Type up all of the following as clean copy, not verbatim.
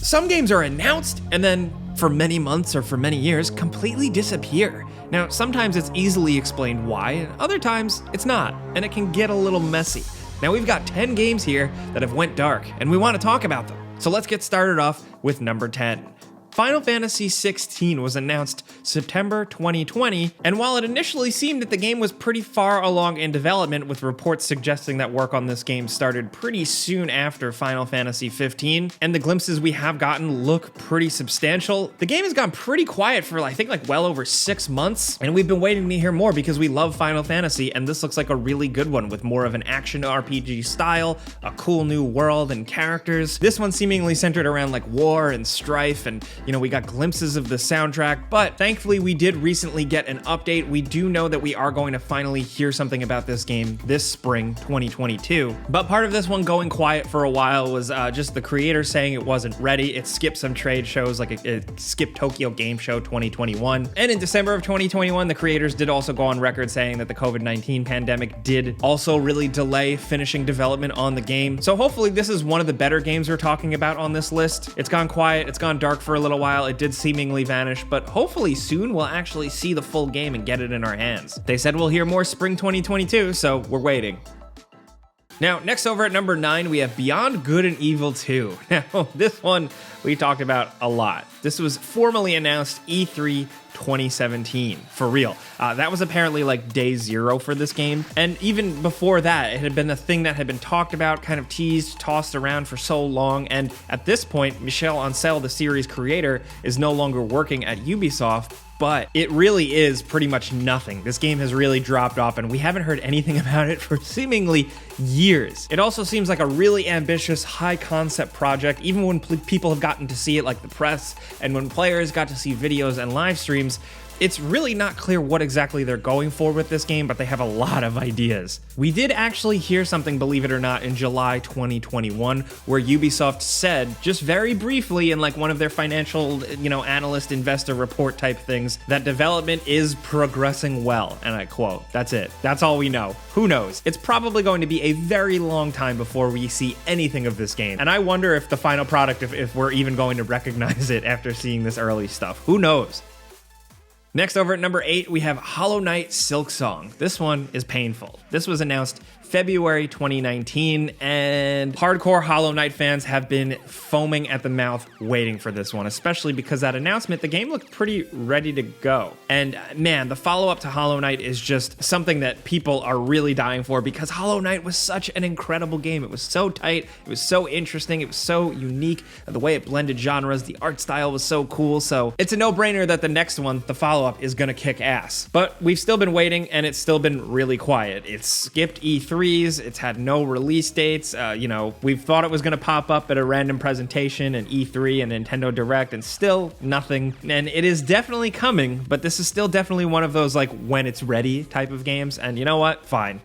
Some games are announced and then, for many months or for many years, completely disappear. Now, sometimes it's easily explained why, and other times it's not, and it can get a little messy. Now, we've got 10 games here that have went dark, and we want to talk about them. So let's get started off with number 10. Final Fantasy XVI was announced September 2020, and while it initially seemed that the game was pretty far along in development, with reports suggesting that work on this game started pretty soon after Final Fantasy XV, and the glimpses we have gotten look pretty substantial, the game has gone pretty quiet for I think well over 6 months, and we've been waiting to hear more because we love Final Fantasy, and this looks like a really good one with more of an action RPG style, a cool new world and characters. This one seemingly centered around war and strife, and we got glimpses of the soundtrack, but thankfully we did recently get an update. We do know that we are going to finally hear something about this game this spring, 2022. But part of this one going quiet for a while was just the creator saying it wasn't ready. It skipped some trade shows, it skipped Tokyo Game Show 2021. And in December of 2021, the creators did also go on record saying that the COVID-19 pandemic did also really delay finishing development on the game. So hopefully this is one of the better games we're talking about on this list. It's gone quiet, it's gone dark for a little while. It did seemingly vanish, but hopefully soon we'll actually see the full game and get it in our hands. They said we'll hear more spring 2022, so we're waiting. Now, next over at number 9, we have Beyond Good and Evil 2. Now, this one we talked about a lot. This was formally announced E3 2017, for real. That was apparently day 0 for this game. And even before that, it had been a thing that had been talked about, kind of teased, tossed around for so long. And at this point, Michel Ancel, the series creator, is no longer working at Ubisoft. But it really is pretty much nothing. This game has really dropped off, and we haven't heard anything about it for seemingly years. It also seems like a really ambitious, high-concept project, even when people have gotten to see it, like the press, and when players got to see videos and live streams. It's really not clear what exactly they're going for with this game, but they have a lot of ideas. We did actually hear something, believe it or not, in July 2021, where Ubisoft said, just very briefly in one of their financial, analyst investor report type things, that development is progressing well, and I quote. That's it. That's all we know. Who knows? It's probably going to be a very long time before we see anything of this game, and I wonder if the final product, if we're even going to recognize it after seeing this early stuff. Who knows? Next over at number 8, we have Hollow Knight Silksong. This one is painful. This was announced February 2019, and hardcore Hollow Knight fans have been foaming at the mouth waiting for this one, especially because that announcement, the game looked pretty ready to go. And man, the follow-up to Hollow Knight is just something that people are really dying for, because Hollow Knight was such an incredible game. It was so tight, it was so interesting, it was so unique, the way it blended genres, the art style was so cool, so it's a no-brainer that the next one, the follow-up, is gonna kick ass. But we've still been waiting, and it's still been really quiet. It's skipped E3, it's had no release dates. We've thought it was going to pop up at a random presentation in E3 and Nintendo Direct, and still nothing. And it is definitely coming, but this is still definitely one of those when it's ready type of games. And you know what? Fine.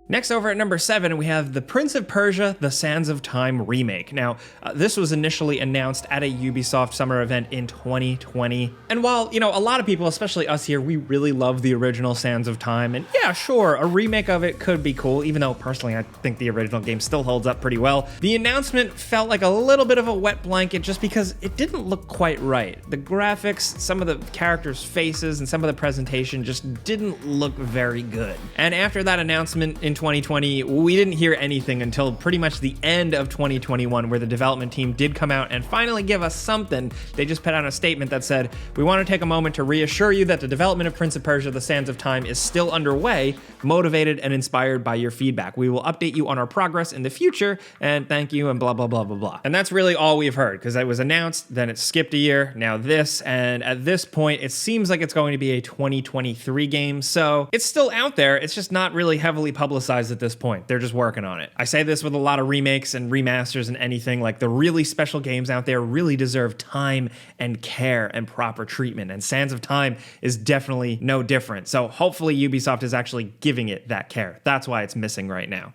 Next over at number 7, we have The Prince of Persia: The Sands of Time remake. Now, this was initially announced at a Ubisoft summer event in 2020. And while, a lot of people, especially us here, we really love the original Sands of Time, and yeah, sure, a remake of it could be cool, even though personally I think the original game still holds up pretty well. The announcement felt like a little bit of a wet blanket just because it didn't look quite right. The graphics, some of the characters' faces, and some of the presentation just didn't look very good. And after that announcement in 2020, we didn't hear anything until pretty much the end of 2021, where the development team did come out and finally give us something. They just put out a statement that said, "We want to take a moment to reassure you that the development of Prince of Persia: The Sands of Time is still underway, motivated and inspired by your feedback. We will update you on our progress in the future, and thank you," and blah, blah, blah, blah, blah. And that's really all we've heard, because it was announced, then it skipped a year, now this, and at this point, it seems like it's going to be a 2023 game, so it's still out there, it's just not really heavily publicized at this point. They're just working on it. I say this with a lot of remakes and remasters and anything, the really special games out there really deserve time and care and proper treatment, and Sands of Time is definitely no different. So hopefully Ubisoft is actually giving it that care. That's why it's missing right now.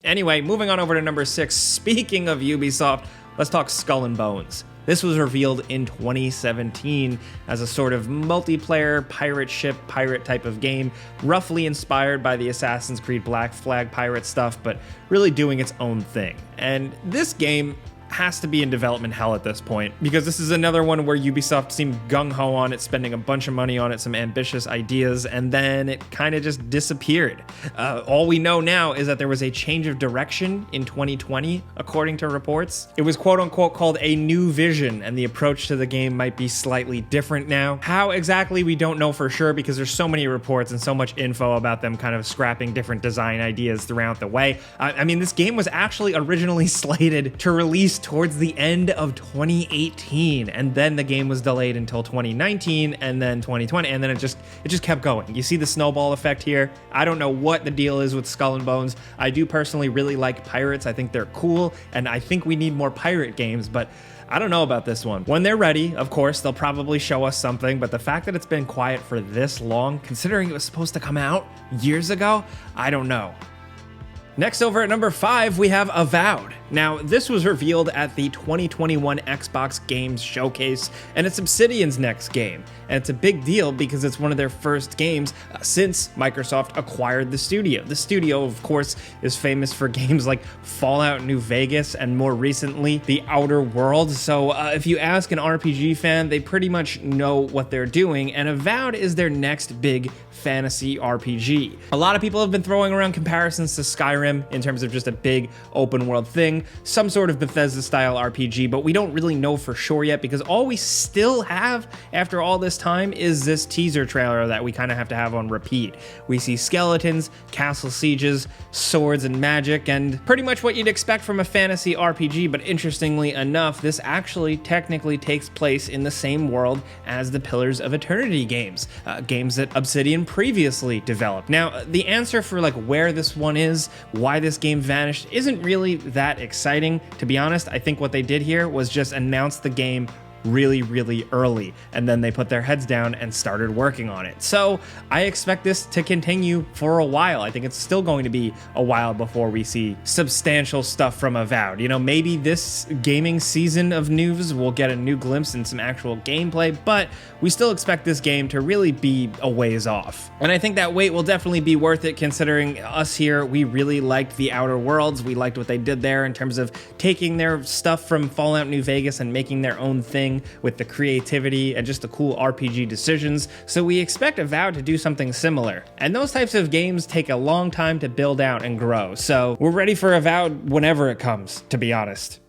Anyway, moving on over to number 6, speaking of Ubisoft, let's talk Skull and Bones. This was revealed in 2017 as a sort of multiplayer pirate ship, pirate type of game, roughly inspired by the Assassin's Creed Black Flag pirate stuff, but really doing its own thing. And this game has to be in development hell at this point, because this is another one where Ubisoft seemed gung-ho on it, spending a bunch of money on it, some ambitious ideas, and then it kind of just disappeared. All we know now is that there was a change of direction in 2020, according to reports. It was quote-unquote called a new vision, and the approach to the game might be slightly different now. How exactly, we don't know for sure, because there's so many reports and so much info about them kind of scrapping different design ideas throughout the way. I mean, this game was actually originally slated to release towards the end of 2018, and then the game was delayed until 2019, and then 2020, and then it just kept going. You see the snowball effect here. I don't know what the deal is with Skull and Bones. I do personally really like pirates. I think they're cool, and I think we need more pirate games, but I don't know about this one. When they're ready, of course, they'll probably show us something, but the fact that it's been quiet for this long, considering it was supposed to come out years ago, I don't know. Next, over at number 5, we have Avowed. Now, this was revealed at the 2021 Xbox Games Showcase, and it's Obsidian's next game. And it's a big deal because it's one of their first games since Microsoft acquired the studio. The studio, of course, is famous for games like Fallout New Vegas and more recently, The Outer Worlds. So if you ask an RPG fan, they pretty much know what they're doing, and Avowed is their next big fantasy RPG. A lot of people have been throwing around comparisons to Skyrim in terms of just a big open world thing, some sort of Bethesda style RPG, but we don't really know for sure yet because all we still have after all this time is this teaser trailer that we kind of have to have on repeat. We see skeletons, castle sieges, swords and magic, and pretty much what you'd expect from a fantasy RPG, but interestingly enough, this actually technically takes place in the same world as the Pillars of Eternity games, games that Obsidian previously developed. Now, the answer for like where this one is, why this game vanished, isn't really that exciting. To be honest, I think what they did here was just announce the game really early, and then they put their heads down and started working on it. So I expect this to continue for a while. I think it's still going to be a while before we see substantial stuff from Avowed. You know, maybe this gaming season of news we'll get a new glimpse and some actual gameplay, but we still expect this game to really be a ways off. And I think that wait will definitely be worth it, considering us here, we really liked The Outer Worlds. We liked what they did there in terms of taking their stuff from Fallout New Vegas and making their own thing with the creativity and just the cool RPG decisions, so we expect Avowed to do something similar. And those types of games take a long time to build out and grow, so we're ready for Avowed whenever it comes, to be honest.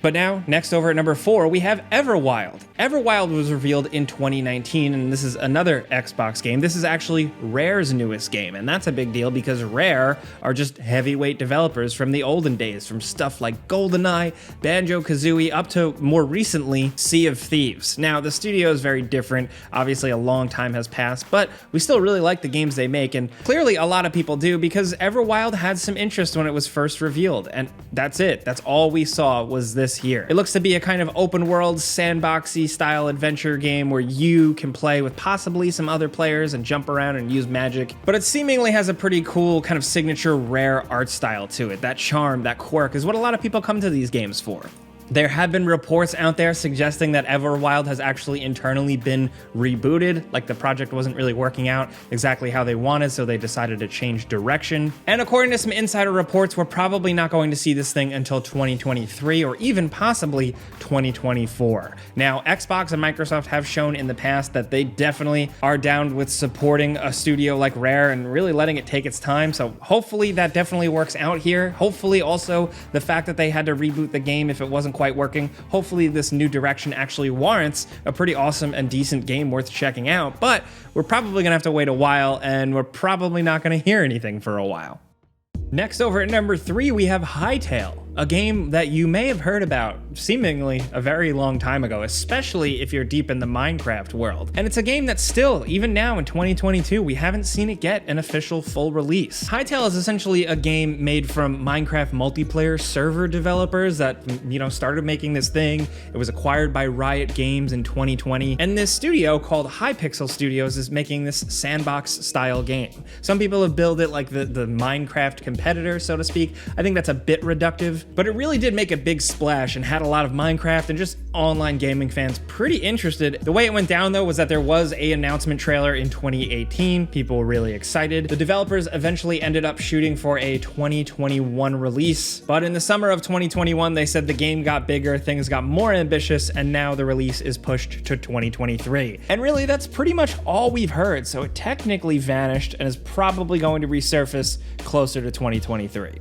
But now, next over at number 4, we have Everwild. Everwild was revealed in 2019, and this is another Xbox game. This is actually Rare's newest game, and that's a big deal because Rare are just heavyweight developers from the olden days, from stuff like GoldenEye, Banjo-Kazooie, up to more recently, Sea of Thieves. Now, the studio is very different. Obviously, a long time has passed, but we still really like the games they make, and clearly a lot of people do because Everwild had some interest when it was first revealed, and that's it. That's all we saw was this here. It looks to be a kind of open world, sandboxy style adventure game where you can play with possibly some other players and jump around and use magic, but it seemingly has a pretty cool kind of signature Rare art style to it. That charm, that quirk is what a lot of people come to these games for. There have been reports out there suggesting that Everwild has actually internally been rebooted, like the project wasn't really working out exactly how they wanted, so they decided to change direction. And according to some insider reports, we're probably not going to see this thing until 2023 or even possibly 2024. Now, Xbox and Microsoft have shown in the past that they definitely are down with supporting a studio like Rare and really letting it take its time, so hopefully that definitely works out here. Hopefully also the fact that they had to reboot the game if it wasn't quite working, hopefully this new direction actually warrants a pretty awesome and decent game worth checking out, but we're probably gonna have to wait a while and we're probably not gonna hear anything for a while. Next, over at number 3, we have Hightail, a game that you may have heard about seemingly a very long time ago, especially if you're deep in the Minecraft world. And it's a game that still, even now in 2022, we haven't seen it get an official full release. Hightail is essentially a game made from Minecraft multiplayer server developers that, you know, started making this thing. It was acquired by Riot Games in 2020, and this studio called Hypixel Studios is making this sandbox style game. Some people have billed it like the Minecraft competitor, so to speak. I think that's a bit reductive expensive, but it really did make a big splash and had a lot of Minecraft and just online gaming fans pretty interested. The way it went down though was that there was an announcement trailer in 2018. People were really excited. The developers eventually ended up shooting for a 2021 release, but in the summer of 2021, they said the game got bigger, things got more ambitious, and now the release is pushed to 2023. And really, that's pretty much all we've heard, so it technically vanished and is probably going to resurface closer to 2023.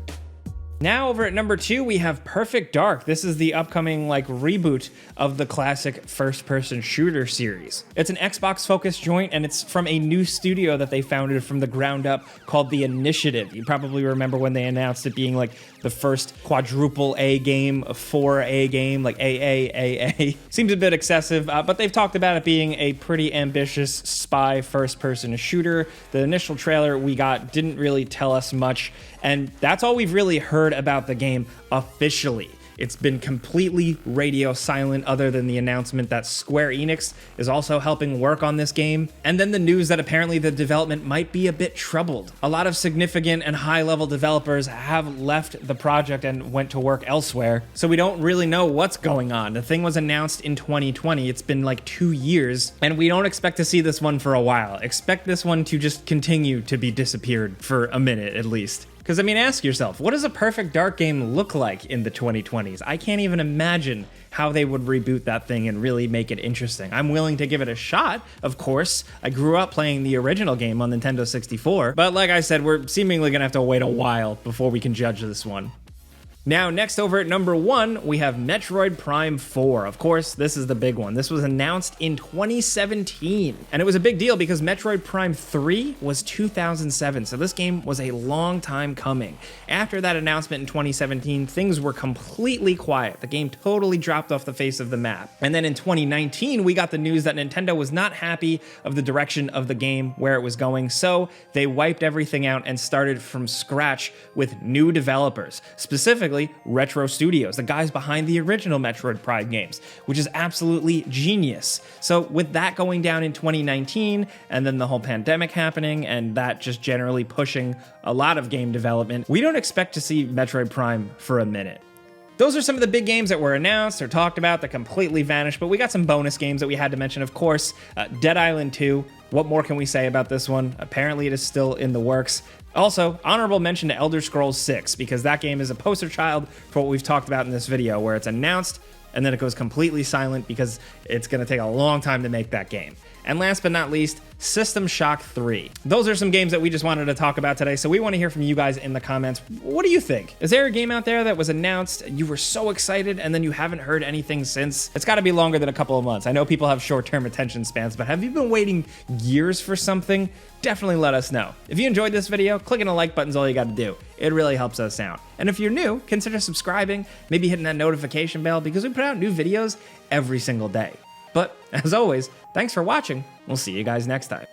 Now over at number 2, we have Perfect Dark. This is the upcoming reboot of the classic first-person shooter series. It's an Xbox-focused joint, and it's from a new studio that they founded from the ground up called The Initiative. You probably remember when they announced it being the first quadruple A game, a 4A game, AA. Seems a bit excessive, but they've talked about it being a pretty ambitious spy first-person shooter. The initial trailer we got didn't really tell us much, and that's all we've really heard about the game officially. It's been completely radio silent other than the announcement that Square Enix is also helping work on this game, and then the news that apparently the development might be a bit troubled. A lot of significant and high-level developers have left the project and went to work elsewhere, so we don't really know what's going on. The thing was announced in 2020, it's been 2 years, and we don't expect to see this one for a while. Expect this one to just continue to be disappeared for a minute at least. Because, ask yourself, what does a Perfect Dark game look like in the 2020s? I can't even imagine how they would reboot that thing and really make it interesting. I'm willing to give it a shot, of course. I grew up playing the original game on Nintendo 64, but like I said, we're seemingly gonna have to wait a while before we can judge this one. Now, next over at number 1, we have Metroid Prime 4. Of course, this is the big one. This was announced in 2017, and it was a big deal because Metroid Prime 3 was 2007, so this game was a long time coming. After that announcement in 2017, things were completely quiet. The game totally dropped off the face of the map. And then in 2019, we got the news that Nintendo was not happy of the direction of the game, where it was going, so they wiped everything out and started from scratch with new developers, specifically Retro Studios, the guys behind the original Metroid Prime games, which is absolutely genius. So with that going down in 2019, and then the whole pandemic happening, and that just generally pushing a lot of game development, we don't expect to see Metroid Prime for a minute. Those are some of the big games that were announced or talked about that completely vanished, but we got some bonus games that we had to mention, of course. Dead Island 2. What more can we say about this one? Apparently it is still in the works. Also, honorable mention to Elder Scrolls 6, because that game is a poster child for what we've talked about in this video, where it's announced and then it goes completely silent because it's going to take a long time to make that game. And last but not least, System Shock 3. Those are some games that we just wanted to talk about today, so we want to hear from you guys in the comments. What do you think? Is there a game out there that was announced, you were so excited, and then you haven't heard anything since? It's got to be longer than a couple of months. I know people have short-term attention spans, but have you been waiting years for something? Definitely let us know. If you enjoyed this video, clicking the like button's all you got to do. It really helps us out. And if you're new, consider subscribing, maybe hitting that notification bell, because we put out new videos every single day. But as always, thanks for watching. We'll see you guys next time.